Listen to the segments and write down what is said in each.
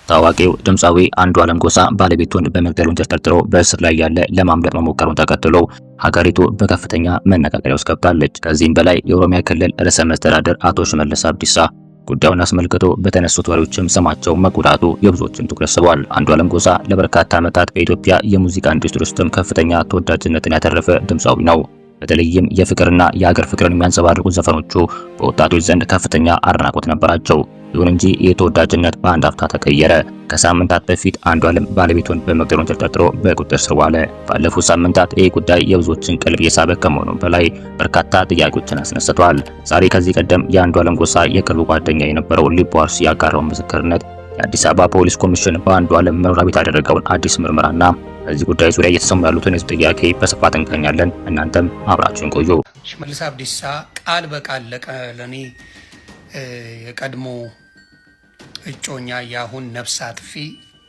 ታዋቂው ድምፃዊ አንዱዓለም ጎሳ ባለቤቱን በመግደል ወንጀል ተጠርጥሮ በእስር ላይ ያለ ለማምለጥ መሞከሩን ተከትሎ ሀገሪቱ በከፍተኛ መነጋገሪያ ውስጥ ገብታለች። ከዚህም በላይ የኦሮሚያ ክልል ርዕሰ መስተዳድር አቶ ሽመልስ አብዲሳ ጉዳዩን አስመልክቶ በተነሱት ወሬዎችም ስማቸው መጉዳቱ የብዙዎችን ትኩረት ስቧል። አንዱዓለም ጎሳ ለበርካታ ዓመታት በኢትዮጵያ የሙዚቃ ኢንዱስትሪ ውስጥም ከፍተኛ ተወዳጅነትን ያተረፈ ድምፃዊ ነው። በተለይም የፍቅርና የሀገር ፍቅርን የሚያንጸባርቁ ዘፈኖቹ በወጣቶች ዘንድ ከፍተኛ አድናቆት ነበራቸው። ይሁን እንጂ የተወዳጅነት በአንድ አፍታ ተቀየረ። ከሳምንታት በፊት አንዱዓለም ባለቤቱን በመግደል ወንጀል ተጠርጥሮ በቁጥጥር ስር ዋለ። ባለፉት ሳምንታት ይህ ጉዳይ የብዙዎችን ቀልብ እየሳበ ከመሆኑ በላይ በርካታ ጥያቄዎችን አስነስቷል። ዛሬ ከዚህ ቀደም የአንዱዓለም ጎሳ የቅርብ ጓደኛ የነበረው ሊቦ አርሲ ያጋራውን ምስክርነት፣ የአዲስ አበባ ፖሊስ ኮሚሽን በአንዱዓለም መኖሪያ ቤት ያደረገውን አዲስ ምርመራና በዚህ ጉዳይ ዙሪያ እየተሰሙ ያሉትን የህዝብ ጥያቄ በስፋት እንቃኛለን። እናንተም አብራችሁን ቆዩ። ሽመልስ አብዲሳ ቃል በቃል ለኔ የቀድሞ እጮኛ ያሁን ነፍስ አጥፊ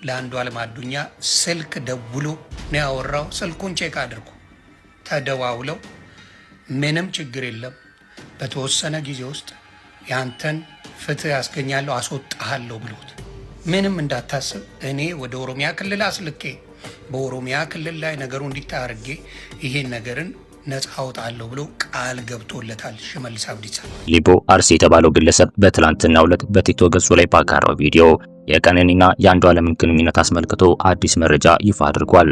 ለአንዱዓለም አዱኛ ስልክ ደውሎ ነው ያወራው። ስልኩን ቼክ አድርጉ። ተደዋውለው ምንም ችግር የለም፣ በተወሰነ ጊዜ ውስጥ ያንተን ፍትህ ያስገኛለሁ፣ አስወጣሃለሁ ብሎት ምንም እንዳታስብ እኔ ወደ ኦሮሚያ ክልል አስልኬ በኦሮሚያ ክልል ላይ ነገሩ እንዲታርጌ ይሄን ነገርን ነፃ አውጣለሁ ብሎ ቃል ገብቶለታል ሽመልስ አብዲሳ። ሊቦ አርሲ የተባለው ግለሰብ በትላንትናው ዕለት በቲክቶክ ገጹ ላይ ባጋራው ቪዲዮ የቀነኒና የአንዱዓለምን ግንኙነት አስመልክቶ አዲስ መረጃ ይፋ አድርጓል።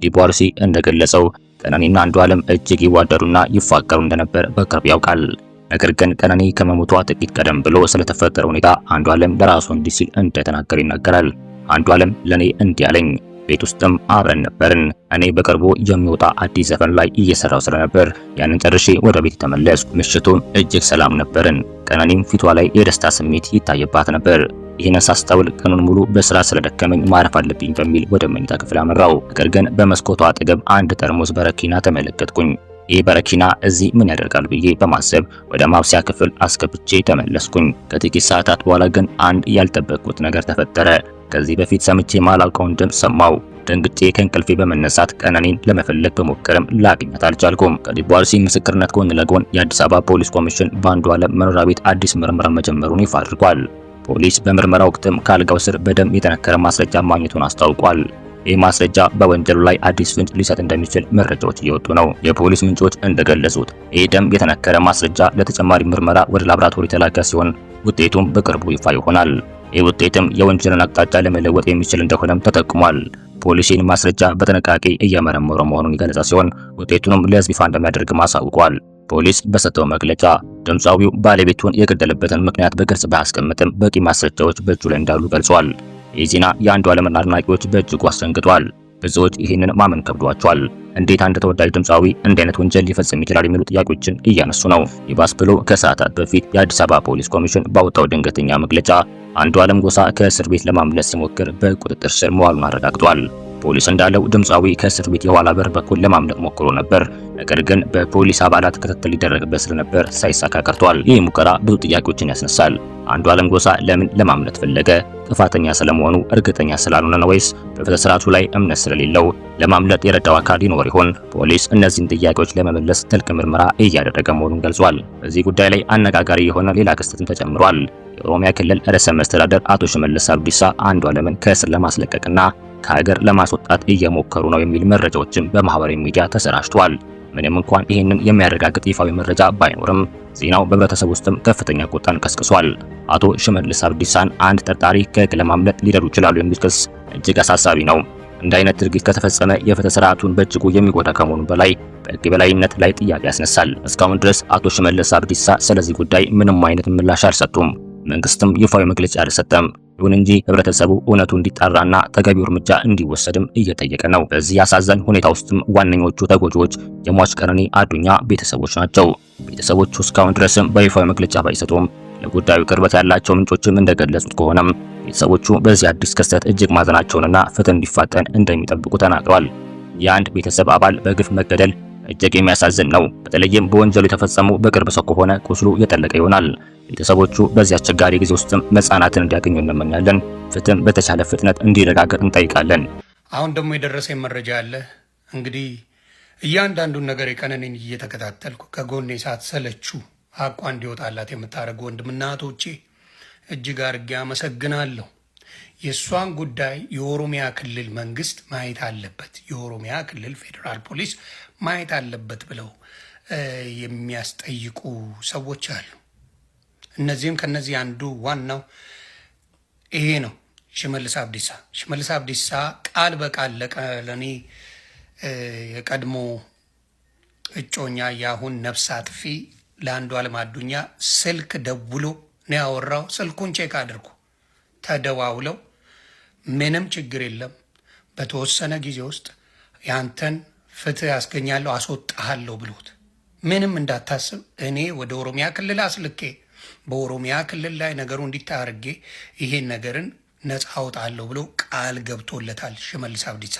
ሊቦ አርሲ እንደገለጸው ቀነኒና አንዱዓለም እጅግ ይዋደዱና ይፋቀሩ እንደነበር በቅርብ ያውቃል። ነገር ግን ቀነኒ ከመሞቷ ጥቂት ቀደም ብሎ ስለተፈጠረ ሁኔታ አንዱዓለም ለራሱ እንዲህ ሲል እንደተናገረ ይናገራል። አንዱዓለም ለኔ እንዲህ አለኝ፣ ቤት ውስጥም አብረን ነበርን። እኔ በቅርቡ የሚወጣ አዲስ ዘፈን ላይ እየሰራው ስለነበር ያንን ጨርሼ ወደ ቤት ተመለስኩ። ምሽቱም እጅግ ሰላም ነበርን። ቀነኒም ፊቷ ላይ የደስታ ስሜት ይታይባት ነበር። ይህንን ሳስተውል ቀኑን ሙሉ በስራ ስለደከመኝ ማረፍ አለብኝ በሚል ወደ መኝታ ክፍል አመራው። ነገር ግን በመስኮቷ አጠገብ አንድ ጠርሙስ በረኪና ተመለከትኩኝ። ይህ በረኪና እዚህ ምን ያደርጋል ብዬ በማሰብ ወደ ማብሰያ ክፍል አስገብቼ ተመለስኩኝ። ከጥቂት ሰዓታት በኋላ ግን አንድ ያልጠበቅኩት ነገር ተፈጠረ። ከዚህ በፊት ሰምቼ ማላውቀውን ድምፅ ሰማው። ደንግጬ ከእንቅልፌ በመነሳት ቀነኒን ለመፈለግ በሞከርም ላገኛት አልቻልኩም። ከሊቦ አርሲ ምስክርነት ጎን ለጎን የአዲስ አበባ ፖሊስ ኮሚሽን በአንዱዓለም መኖሪያ ቤት አዲስ ምርመራ መጀመሩን ይፋ አድርጓል። ፖሊስ በምርመራ ወቅትም ከአልጋው ስር በደም የተነከረ ማስረጃ ማግኘቱን አስታውቋል። ይህ ማስረጃ በወንጀሉ ላይ አዲስ ፍንጭ ሊሰጥ እንደሚችል መረጃዎች እየወጡ ነው። የፖሊስ ምንጮች እንደገለጹት ይህ ደም የተነከረ ማስረጃ ለተጨማሪ ምርመራ ወደ ላብራቶሪ የተላከ ሲሆን ውጤቱም በቅርቡ ይፋ ይሆናል። ይህ ውጤትም የወንጀልን አቅጣጫ ለመለወጥ የሚችል እንደሆነም ተጠቁሟል። ፖሊስ ይህን ማስረጃ በጥንቃቄ እየመረመረ መሆኑን የገለጸ ሲሆን ውጤቱንም ለሕዝብ ይፋ እንደሚያደርግም አሳውቋል። ፖሊስ በሰጠው መግለጫ ድምፃዊው ባለቤቱን የገደለበትን ምክንያት በግልጽ ባያስቀምጥም በቂ ማስረጃዎች በእጁ ላይ እንዳሉ ገልጿል። ይህ ዜና የአንዱዓለምን አድናቂዎች በእጅጉ አስደንግጧል። ብዙዎች ይህንን ማመን ከብዷቸዋል። እንዴት አንድ ተወዳጅ ድምፃዊ እንዲህ አይነት ወንጀል ሊፈጽም ይችላል የሚሉ ጥያቄዎችን እያነሱ ነው። ይባስ ብሎ ከሰዓታት በፊት የአዲስ አበባ ፖሊስ ኮሚሽን ባወጣው ድንገተኛ መግለጫ አንዱዓለም ጎሳ ከእስር ቤት ለማምለጥ ሲሞክር በቁጥጥር ስር መዋሉን አረጋግጧል። ፖሊስ እንዳለው ድምፃዊ ከእስር ቤት የኋላ በር በኩል ለማምለጥ ሞክሮ ነበር። ነገር ግን በፖሊስ አባላት ክትትል ሊደረግበት ስለነበር ሳይሳካ ቀርቷል። ይህ ሙከራ ብዙ ጥያቄዎችን ያስነሳል። አንዱዓለም ጎሳ ለምን ለማምለጥ ፈለገ? ጥፋተኛ ስለመሆኑ እርግጠኛ ስላልሆነ ነው ወይስ በፍትህ ስርዓቱ ላይ እምነት ስለሌለው? ለማምለጥ የረዳው አካል ይኖር ይሆን? ፖሊስ እነዚህን ጥያቄዎች ለመመለስ ጥልቅ ምርመራ እያደረገ መሆኑን ገልጿል። በዚህ ጉዳይ ላይ አነጋጋሪ የሆነ ሌላ ክስተትም ተጨምሯል። የኦሮሚያ ክልል ርዕሰ መስተዳድር አቶ ሽመልስ አብዲሳ አንዱዓለምን ከእስር ለማስለቀቅና ከሀገር ለማስወጣት እየሞከሩ ነው የሚል መረጃዎችን በማህበራዊ ሚዲያ ተሰራጭቷል። ምንም እንኳን ይህንን የሚያረጋግጥ ይፋዊ መረጃ ባይኖርም ዜናው በህብረተሰቡ ውስጥም ከፍተኛ ቁጣን ቀስቅሷል። አቶ ሽመልስ አብዲሳን አንድ ተጠርጣሪ ከህግ ለማምለጥ ሊረዱ ይችላሉ የሚል ክስ እጅግ አሳሳቢ ነው። እንደ አይነት ድርጊት ከተፈጸመ የፍትህ ስርዓቱን በእጅጉ የሚጎዳ ከመሆኑ በላይ በህግ የበላይነት ላይ ጥያቄ ያስነሳል። እስካሁን ድረስ አቶ ሽመልስ አብዲሳ ስለዚህ ጉዳይ ምንም አይነት ምላሽ አልሰጡም። መንግስትም ይፋዊ መግለጫ አልሰጠም። ይሁን እንጂ ህብረተሰቡ እውነቱ እንዲጣራና ተገቢው እርምጃ እንዲወሰድም እየጠየቀ ነው። በዚህ አሳዛኝ ሁኔታ ውስጥም ዋነኞቹ ተጎጂዎች የሟች ቀነኒ አዱኛ ቤተሰቦች ናቸው። ቤተሰቦቹ እስካሁን ድረስም በይፋዊ መግለጫ ባይሰጡም ለጉዳዩ ቅርበት ያላቸው ምንጮችም እንደገለጹት ከሆነም ቤተሰቦቹ በዚህ አዲስ ክስተት እጅግ ማዘናቸውንና ፍትህ እንዲፋጠን እንደሚጠብቁ ተናግረዋል። የአንድ ቤተሰብ አባል በግፍ መገደል እጅግ የሚያሳዝን ነው። በተለይም በወንጀሉ የተፈጸመው በቅርብ ሰው ከሆነ ቁስሉ የጠለቀ ይሆናል። ቤተሰቦቹ በዚህ አስቸጋሪ ጊዜ ውስጥም መጽናናትን እንዲያገኙ እንመኛለን። ፍትህም በተቻለ ፍጥነት እንዲረጋገጥ እንጠይቃለን። አሁን ደግሞ የደረሰኝ መረጃ አለ። እንግዲህ እያንዳንዱን ነገር የቀነኒን እየተከታተልኩ ከጎኔ ሳትሰለቹ ሀቋ እንዲወጣላት የምታደርጉ ወንድምና እህቶቼ እጅግ አድርጌ አመሰግናለሁ። የእሷን ጉዳይ የኦሮሚያ ክልል መንግስት ማየት አለበት፣ የኦሮሚያ ክልል ፌዴራል ፖሊስ ማየት አለበት ብለው የሚያስጠይቁ ሰዎች አሉ። እነዚህም ከነዚህ አንዱ ዋናው ይሄ ነው። ሽመልስ አብዲሳ ቃል በቃል ለኔ የቀድሞ እጮኛ የአሁን ነፍስ አጥፊ ለአንዱዓለም አዱኛ ስልክ ደውሎ ነው ያወራው። ስልኩን ቼክ አድርጉ፣ ተደዋውለው ምንም ችግር የለም፣ በተወሰነ ጊዜ ውስጥ ያንተን ፍትህ ያስገኛለሁ፣ አስወጣሃለሁ ብሎት ምንም እንዳታስብ እኔ ወደ ኦሮሚያ ክልል አስልኬ በኦሮሚያ ክልል ላይ ነገሩ እንዲታርጌ ይሄን ነገርን ነፃ አውጣለሁ ብሎ ቃል ገብቶለታል ሽመልስ አብዲሳ።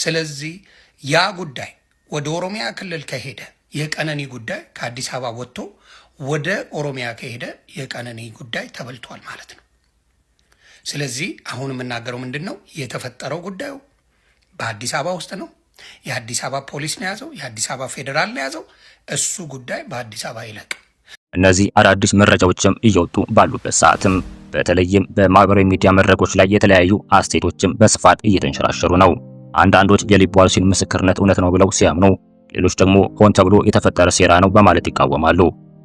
ስለዚህ ያ ጉዳይ ወደ ኦሮሚያ ክልል ከሄደ የቀነኒ ጉዳይ ከአዲስ አበባ ወጥቶ ወደ ኦሮሚያ ከሄደ የቀነኒ ጉዳይ ተበልቷል ማለት ነው። ስለዚህ አሁን የምናገረው ምንድን ነው? የተፈጠረው ጉዳዩ በአዲስ አበባ ውስጥ ነው። የአዲስ አበባ ፖሊስ ነው ያዘው፣ የአዲስ አበባ ፌዴራል ነው ያዘው። እሱ ጉዳይ በአዲስ አበባ ይለቅ። እነዚህ አዳዲስ መረጃዎችም እየወጡ ባሉበት ሰዓትም በተለይም በማህበራዊ ሚዲያ መድረኮች ላይ የተለያዩ አስተያየቶችም በስፋት እየተንሸራሸሩ ነው። አንዳንዶች የሊቦ ዋልሲን ምስክርነት እውነት ነው ብለው ሲያምኑ፣ ሌሎች ደግሞ ሆን ተብሎ የተፈጠረ ሴራ ነው በማለት ይቃወማሉ።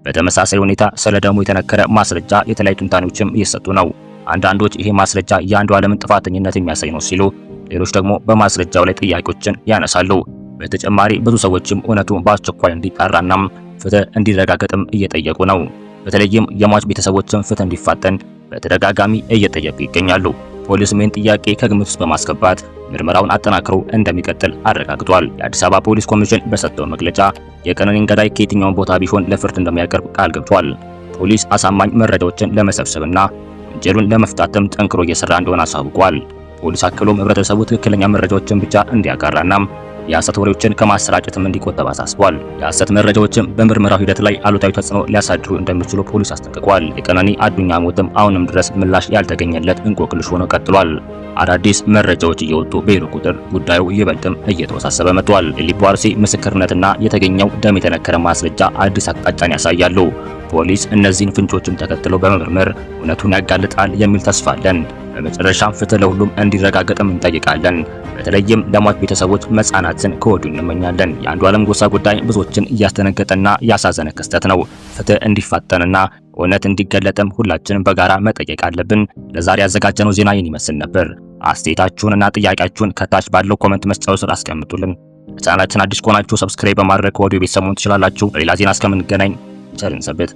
በተመሳሳይ ሁኔታ ስለ ደሙ የተነከረ ማስረጃ የተለያዩ ትንታኔዎችም እየሰጡ ነው። አንዳንዶች ይሄ ማስረጃ የአንዱዓለምን ጥፋተኝነት የሚያሳይ ነው ሲሉ፣ ሌሎች ደግሞ በማስረጃው ላይ ጥያቄዎችን ያነሳሉ። በተጨማሪ ብዙ ሰዎችም እውነቱ በአስቸኳይ እንዲጣራናም ፍትህ እንዲረጋገጥም እየጠየቁ ነው። በተለይም የሟች ቤተሰቦችን ፍትህ እንዲፋጠን በተደጋጋሚ እየጠየቁ ይገኛሉ። ፖሊስም ይህን ጥያቄ ከግምት ውስጥ በማስገባት ምርመራውን አጠናክሮ እንደሚቀጥል አረጋግጧል። የአዲስ አበባ ፖሊስ ኮሚሽን በሰጠው መግለጫ የቀነኒን ገዳይ ከየትኛውም ቦታ ቢሆን ለፍርድ እንደሚያቀርብ ቃል ገብቷል። ፖሊስ አሳማኝ መረጃዎችን ለመሰብሰብና ወንጀሉን ለመፍታትም ጠንክሮ እየሰራ እንደሆነ አሳውቋል። ፖሊስ አክሎም ህብረተሰቡ ትክክለኛ መረጃዎችን ብቻ እንዲያጋራና የሐሰት ወሬዎችን ከማሰራጨትም እንዲቆጠብ አሳስቧል። የሐሰት መረጃዎችም በምርመራው ሂደት ላይ አሉታዊ ተጽዕኖ ሊያሳድሩ እንደሚችሉ ፖሊስ አስጠንቅቋል። የቀነኒ አዱኛ ሞትም አሁንም ድረስ ምላሽ ያልተገኘለት እንቆቅልሽ ሆኖ ቀጥሏል። አዳዲስ መረጃዎች እየወጡ በሄዱ ቁጥር ጉዳዩ ይበልጥም እየተወሳሰበ መጥቷል። የሊቦ ዋልሲ ምስክርነትና የተገኘው ደም የተነከረ ማስረጃ አዲስ አቅጣጫን ያሳያሉ። ፖሊስ እነዚህን ፍንጮችም ተከትሎ በመመርመር እውነቱን ያጋልጣል የሚል ተስፋ አለን። በመጨረሻም ፍትህ ለሁሉም እንዲረጋገጥም እንጠይቃለን። በተለይም ለሟች ቤተሰቦች መጽናናትን ከወዲሁ እንመኛለን። የአንዱዓለም ጎሳ ጉዳይ ብዙዎችን እያስደነገጠና ያሳዘነ ክስተት ነው። ፍትህ እንዲፋጠንና እውነት እንዲገለጥም ሁላችንም በጋራ መጠየቅ አለብን። ለዛሬ ያዘጋጀነው ዜና ይህን ይመስል ነበር። አስተያየታችሁንና ጥያቄያችሁን ከታች ባለው ኮሜንት መስጫው ስር አስቀምጡልን። ለቻናላችን አዲስ ከሆናችሁ ሰብስክራይብ በማድረግ ከወዲሁ ቤተሰብ መሆን ትችላላችሁ። በሌላ ዜና እስከምንገናኝ ቸር እንሰንብት።